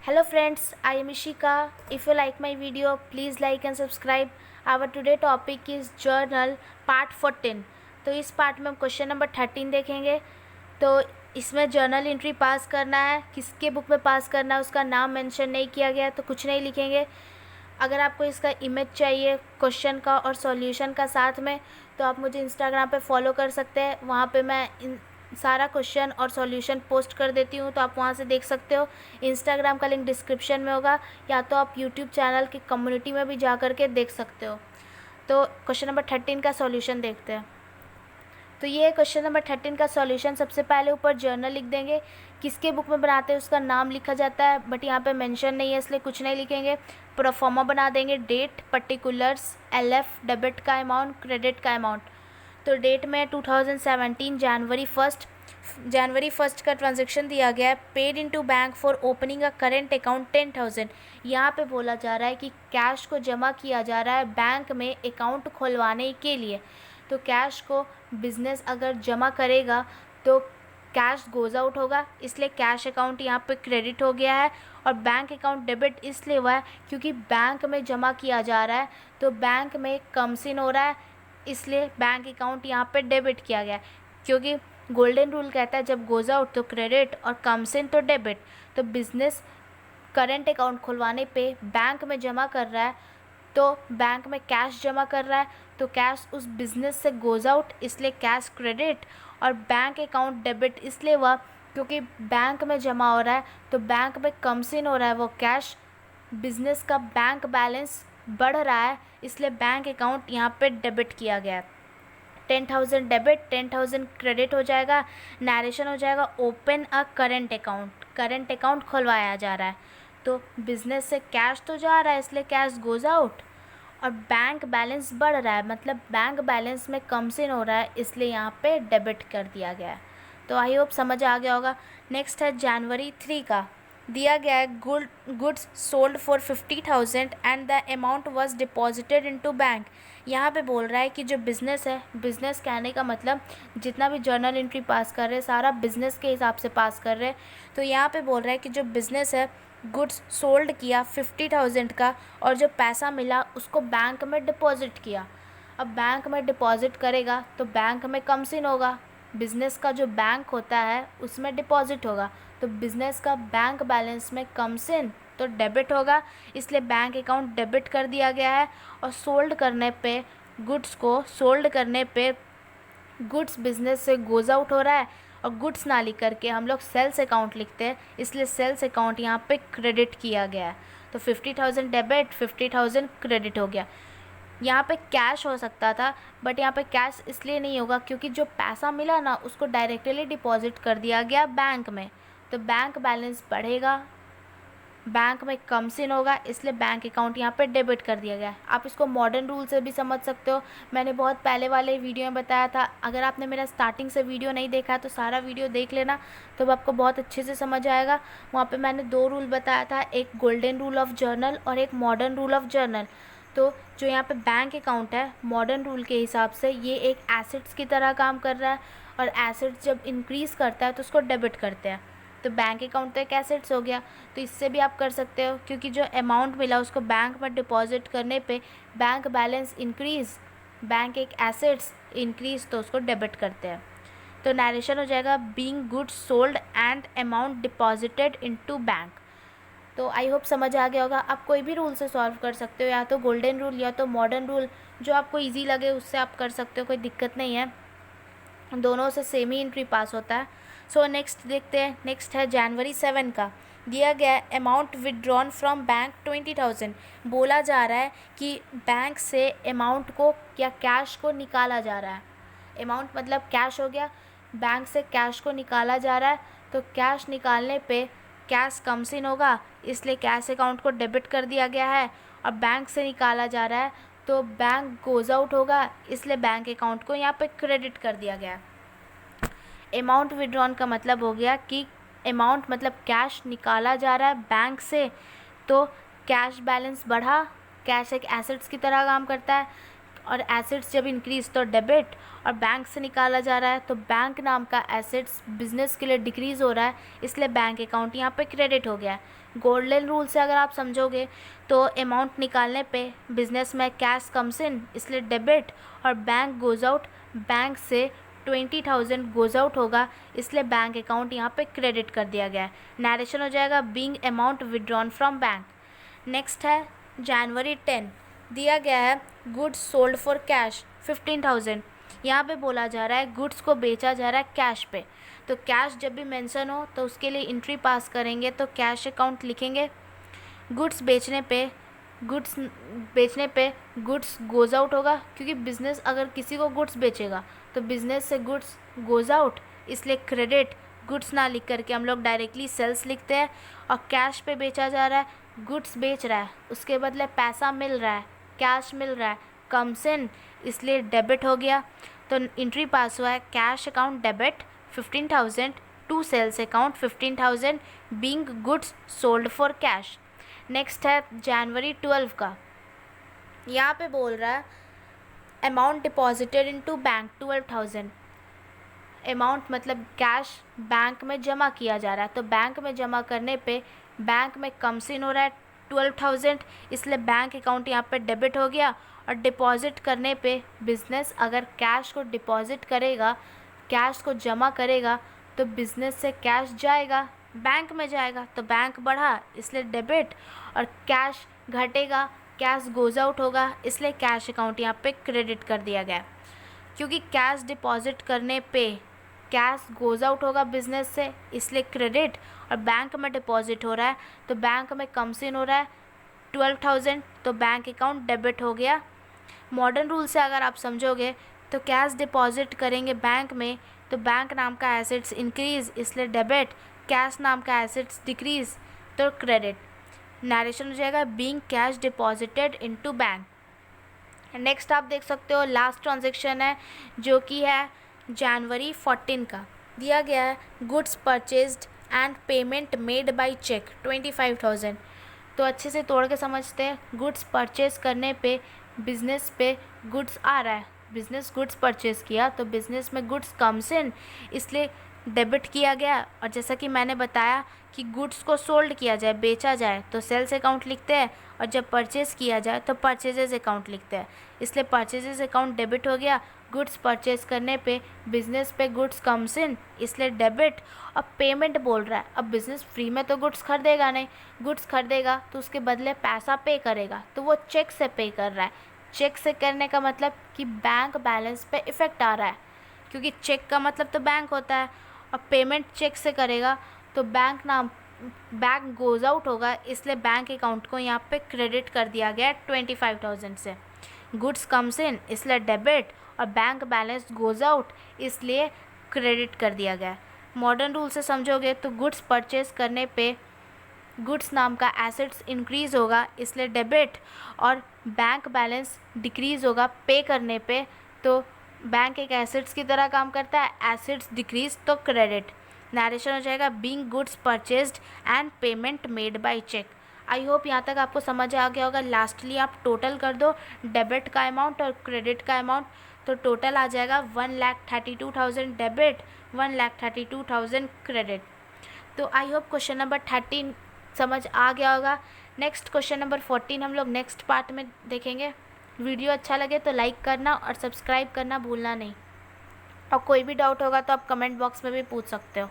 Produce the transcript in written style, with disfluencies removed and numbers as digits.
Hello friends, I am Ishika. If you like my video, please like and subscribe. Our today topic is journal part 14. तो इस part में हम question number 13 देखेंगे। तो इसमें journal entry पास करना है, किसके बुक में पास करना है उसका नाम मेंशन नहीं किया गया तो कुछ नहीं लिखेंगे। अगर आपको इसका इमेज चाहिए क्वेश्चन का और सॉल्यूशन का साथ में, तो आप मुझे इंस्टाग्राम पे फॉलो कर सकते हैं। वहाँ पे मैं सारा क्वेश्चन और सॉल्यूशन पोस्ट कर देती हूँ, तो आप वहाँ से देख सकते हो। इंस्टाग्राम का लिंक डिस्क्रिप्शन में होगा, या तो आप यूट्यूब चैनल की कम्युनिटी में भी जा कर के देख सकते हो। तो क्वेश्चन नंबर 13 का सॉल्यूशन देखते हैं। तो ये क्वेश्चन नंबर 13 का सॉल्यूशन। सबसे पहले ऊपर जर्नल लिख देंगे, किसके बुक में बनाते हैं उसका नाम लिखा जाता है, बट यहाँ पे मेंशन नहीं है इसलिए कुछ नहीं लिखेंगे। प्रोफॉर्मा बना देंगे, डेट, पर्टिकुलर्स, एलएफ, डेबिट का अमाउंट, क्रेडिट का अमाउंट। तो डेट में 2017 जनवरी फर्स्ट का ट्रांजैक्शन दिया गया है। Paid into bank for opening a current account 10,000। यहाँ पे बोला जा रहा है कि कैश को जमा किया जा रहा है बैंक में अकाउंट खुलवाने के लिए। तो कैश को बिजनेस अगर जमा करेगा तो कैश गोज़ आउट होगा, इसलिए कैश अकाउंट यहाँ पे क्रेडिट हो गया है। और बैंक अकाउंट डेबिट इसलिए हुआ है क्योंकि बैंक में जमा किया जा रहा है, तो बैंक में कमसिन हो रहा है, इसलिए बैंक अकाउंट यहाँ पे डेबिट किया गया है। क्योंकि गोल्डन रूल कहता है जब गोज़ आउट तो क्रेडिट और कमसिन तो डेबिट। तो बिजनेस करेंट अकाउंट खुलवाने पे बैंक में जमा कर रहा है, तो बैंक में कैश जमा कर रहा है, तो कैश उस बिज़नेस से गोज़ आउट, इसलिए कैश क्रेडिट। और बैंक अकाउंट डेबिट इसलिए हुआ क्योंकि बैंक में जमा हो रहा है, तो बैंक में कमसिन हो रहा है वो कैश, बिज़नेस का बैंक बैलेंस बढ़ रहा है, इसलिए बैंक अकाउंट यहाँ पे डेबिट किया गया है। 10,000 डेबिट, 10,000 क्रेडिट हो जाएगा। नरेशन हो जाएगा open a current account, current account खुलवाया जा रहा है। तो बिज़नेस से कैश तो जा रहा है इसलिए कैश गोज़ आउट, और बैंक बैलेंस बढ़ रहा है मतलब बैंक बैलेंस में कमसिन हो रहा है, इसलिए यहाँ पे डेबिट कर दिया गया है। तो आई होप समझ आ गया होगा। नेक्स्ट है जनवरी 3 का। दिया गया है goods sold for 50,000 and the amount was deposited into bank. यहाँ पे बोल रहा है कि जो बिज़नेस है, बिज़नेस कहने का मतलब जितना भी जर्नल एंट्री पास कर रहे हैं सारा बिज़नेस के हिसाब से पास कर रहे हैं। तो यहाँ पे बोल रहा है कि जो बिज़नेस है गुड्स सोल्ड किया 50,000 का, और जो पैसा मिला उसको बैंक में डिपॉजिट किया। अब बैंक में डिपॉजिट करेगा तो बैंक में कमसिन होगा, बिज़नेस का जो बैंक होता है उसमें डिपॉजिट होगा, तो बिज़नेस का बैंक बैलेंस में कमसिन तो डेबिट होगा, इसलिए बैंक अकाउंट डेबिट कर दिया गया है। और सोल्ड करने पे गुड्स को सोल्ड करने पे गुड्स बिज़नेस से गोज़ आउट हो रहा है, और गुड्स ना लिख करके हम लोग सेल्स अकाउंट लिखते हैं, इसलिए सेल्स अकाउंट यहाँ पे क्रेडिट किया गया है। तो 50,000 डेबिट, 50,000 क्रेडिट हो गया। यहाँ पे कैश हो सकता था, बट यहाँ पे कैश इसलिए नहीं होगा क्योंकि जो पैसा मिला ना उसको डायरेक्टली डिपॉजिट कर दिया गया बैंक में, तो बैंक बैलेंस बढ़ेगा, बैंक में कमसिन होगा, इसलिए बैंक अकाउंट यहाँ पे डेबिट कर दिया गया है। आप इसको मॉडर्न रूल से भी समझ सकते हो, मैंने बहुत पहले वाले वीडियो में बताया था। अगर आपने मेरा स्टार्टिंग से वीडियो नहीं देखा है तो सारा वीडियो देख लेना, तो आपको बहुत अच्छे से समझ आएगा। वहाँ पे मैंने 2 रूल बताया था, एक गोल्डन रूल ऑफ जर्नल और एक मॉडर्न रूल ऑफ जर्नल। तो जो यहाँ पे बैंक अकाउंट है मॉडर्न रूल के हिसाब से ये एक एसेट्स की तरह काम कर रहा है, और एसेट्स जब इंक्रीज़ करता है तो उसको डेबिट करते हैं। तो बैंक अकाउंट तो एक एसेट्स हो गया, तो इससे भी आप कर सकते हो क्योंकि जो अमाउंट मिला उसको बैंक में डिपॉजिट करने पे बैंक बैलेंस इंक्रीज़, बैंक एक एसेट्स इंक्रीज़ तो उसको डेबिट करते हैं। तो नरेशन हो जाएगा being goods sold and amount deposited into bank. तो आई होप समझ आ गया होगा। आप कोई भी रूल से सॉल्व कर सकते हो, या तो गोल्डन रूल या तो मॉडर्न रूल, जो आपको ईजी लगे उससे आप कर सकते हो, कोई दिक्कत नहीं है, दोनों से सेम ही एंट्री पास होता है। सो नेक्स्ट देखते हैं। नेक्स्ट है जनवरी 7 का। दिया गया अमाउंट विदड्रॉन फ्रॉम बैंक 20,000। बोला जा रहा है कि बैंक से अमाउंट को या कैश को निकाला जा रहा है। अमाउंट मतलब कैश हो गया, बैंक से कैश को निकाला जा रहा है, तो कैश निकालने पे कैश कमसिन होगा, इसलिए कैश अकाउंट को डेबिट कर दिया गया है। और बैंक से निकाला जा रहा है तो बैंक गोज़ आउट होगा, इसलिए बैंक अकाउंट को यहाँ पे क्रेडिट कर दिया गया है। अमाउंट विड्रॉन का मतलब हो गया कि अमाउंट मतलब कैश निकाला जा रहा है बैंक से, तो कैश बैलेंस बढ़ा, कैश एक एसेट्स की तरह काम करता है, और एसेट्स जब इंक्रीज तो डेबिट, और बैंक से निकाला जा रहा है तो बैंक नाम का एसेट्स बिजनेस के लिए डिक्रीज़ हो रहा है, इसलिए बैंक अकाउंट यहाँ पे क्रेडिट हो गया है। गोल्डन रूल से अगर आप समझोगे तो अमाउंट निकालने पे बिजनेस में कैश कम्स इन, इसलिए डेबिट, और बैंक गोज़ आउट, बैंक से 20,000 गोज़ आउट होगा, इसलिए बैंक अकाउंट यहाँ पे क्रेडिट कर दिया गया है। नरेशन हो जाएगा being amount withdrawn from bank. Next है जनवरी 10, दिया गया है गुड्स सोल्ड फॉर कैश 15,000। यहाँ पे बोला जा रहा है गुड्स को बेचा जा रहा है कैश पे, तो कैश जब भी मेंशन हो तो उसके लिए एंट्री पास करेंगे, तो कैश अकाउंट लिखेंगे। गुड्स बेचने पे गुड्स गोज़ आउट होगा, क्योंकि बिज़नेस अगर किसी को गुड्स बेचेगा तो बिज़नेस से गुड्स गोज़ आउट, इसलिए क्रेडिट गुड्स ना लिख करके हम लोग डायरेक्टली सेल्स लिखते हैं। और कैश पे बेचा जा रहा है, गुड्स बेच रहा है, उसके बदले पैसा मिल रहा है, कैश मिल रहा है, कम्स इन, इसलिए डेबिट हो गया। तो एंट्री पास हुआ है cash account debit 15,000 to sales account 15,000 being goods sold for cash. Next है जनवरी 12 का, यहाँ पे बोल रहा है amount deposited into bank 12,000। Amount मतलब कैश बैंक में जमा किया जा रहा है, तो बैंक में जमा करने पे बैंक में कम्स इन हो रहा है 12,000, इसलिए बैंक अकाउंट यहाँ पे डेबिट हो गया। और डिपॉजिट करने पे बिज़नेस अगर कैश को डिपॉजिट करेगा, कैश को जमा करेगा, तो बिज़नेस से कैश जाएगा बैंक में जाएगा, तो बैंक बढ़ा इसलिए डेबिट, और कैश घटेगा, कैश गोज़ आउट होगा, इसलिए कैश अकाउंट यहाँ पे क्रेडिट कर दिया गया। क्योंकि कैश डिपॉजिट करने पे कैश गोज़ आउट होगा बिज़नेस से, इसलिए क्रेडिट, और बैंक में डिपॉजिट हो रहा है तो बैंक में कम्स इन हो रहा है 12,000, तो बैंक अकाउंट डेबिट हो गया। मॉडर्न रूल से अगर आप समझोगे तो कैश डिपॉजिट करेंगे बैंक में तो बैंक नाम का एसेट्स इंक्रीज़, इसलिए डेबिट, कैश नाम का एसेट्स डिक्रीज़, तो क्रेडिट। नरेशन हो जाएगा being cash deposited into bank. Next आप देख सकते हो लास्ट ट्रांजेक्शन है जो कि है जनवरी 14 का, दिया गया है goods purchased and payment made by cheque 25,000। तो अच्छे से तोड़ के समझते हैं, गुड्स परचेज करने पे बिज़नेस पे गुड्स आ रहा है, बिज़नेस गुड्स परचेज़ किया तो बिज़नेस में गुड्स कम्स इन, इसलिए डेबिट किया गया। और जैसा कि मैंने बताया कि गुड्स को सोल्ड किया जाए, बेचा जाए, तो सेल्स अकाउंट लिखते हैं, और जब परचेज़ किया जाए तो परचेजेस अकाउंट लिखते हैं, इसलिए परचेजेस अकाउंट डेबिट हो गया। गुड्स परचेज करने पे बिज़नेस पे गुड्स कम्स इन, इसलिए डेबिट। अब पेमेंट बोल रहा है, अब बिज़नेस फ्री में तो गुड्स खरीदेगा नहीं, गुड्स खरीदेगा तो उसके बदले पैसा पे करेगा, तो वो चेक से पे कर रहा है। चेक से करने का मतलब कि बैंक बैलेंस पे इफ़ेक्ट आ रहा है, क्योंकि चेक का मतलब तो बैंक होता है, और पेमेंट चेक से करेगा तो बैंक गोज़ आउट होगा, इसलिए बैंक अकाउंट को यहाँ पे क्रेडिट कर दिया गया 25,000 से। गुड्स कम्स इन इसलिए डेबिट, और बैंक बैलेंस गोज़ आउट इसलिए क्रेडिट कर दिया गया। मॉडर्न रूल से समझोगे तो गुड्स परचेज करने पे गुड्स नाम का एसेट्स इंक्रीज़ होगा, इसलिए डेबिट, और बैंक बैलेंस डिक्रीज़ होगा पे करने पे, तो बैंक एक एसेट्स की तरह काम करता है, एसेट्स डिक्रीज तो क्रेडिट। नरेशन हो जाएगा being goods purchased and payment made by cheque. I hope यहाँ तक आपको समझ आ गया होगा। लास्टली आप टोटल कर दो डेबिट का अमाउंट और क्रेडिट का अमाउंट, तो टोटल आ जाएगा 1,32,000 डेबिट, 1,32,000 क्रेडिट। तो आई होप क्वेश्चन नंबर 13 समझ आ गया होगा। नेक्स्ट क्वेश्चन नंबर 14 हम लोग नेक्स्ट पार्ट में देखेंगे। वीडियो अच्छा लगे तो लाइक करना और सब्सक्राइब करना भूलना नहीं, और कोई भी डाउट होगा तो आप कमेंट बॉक्स में भी पूछ सकते हो।